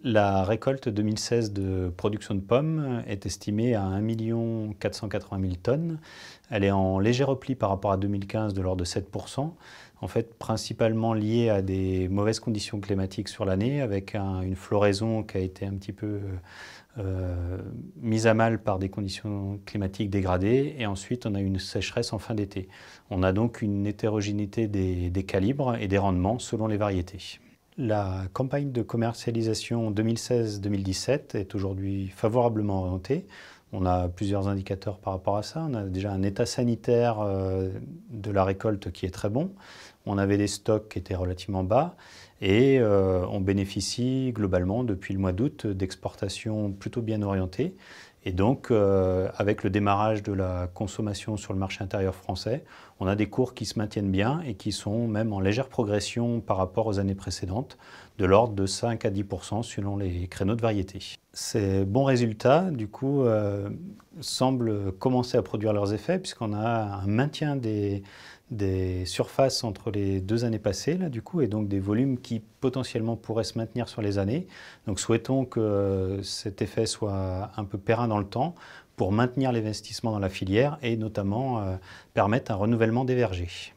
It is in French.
La récolte 2016 de production de pommes est estimée à 1 480 000 tonnes. Elle est en léger repli par rapport à 2015 de l'ordre de 7%, en fait principalement liée à des mauvaises conditions climatiques sur l'année, avec une floraison qui a été un petit peu mise à mal par des conditions climatiques dégradées, et ensuite on a eu une sécheresse en fin d'été. On a donc une hétérogénéité des calibres et des rendements selon les variétés. La campagne de commercialisation 2016-2017 est aujourd'hui favorablement orientée. On a plusieurs indicateurs par rapport à ça. On a déjà un état sanitaire de la récolte qui est très bon. On avait des stocks qui étaient relativement bas et on bénéficie globalement depuis le mois d'août d'exportations plutôt bien orientées. Et donc, avec le démarrage de la consommation sur le marché intérieur français, on a des cours qui se maintiennent bien et qui sont même en légère progression par rapport aux années précédentes, de l'ordre de 5 à 10% selon les créneaux de variété. Ces bons résultats, du coup, semblent commencer à produire leurs effets, puisqu'on a un maintien des surfaces entre les 2 années passées, là, du coup, et donc des volumes qui potentiellement pourraient se maintenir sur les années. Donc souhaitons que cet effet soit un peu périn dans le temps pour maintenir l'investissement dans la filière et notamment permettre un renouvellement des vergers.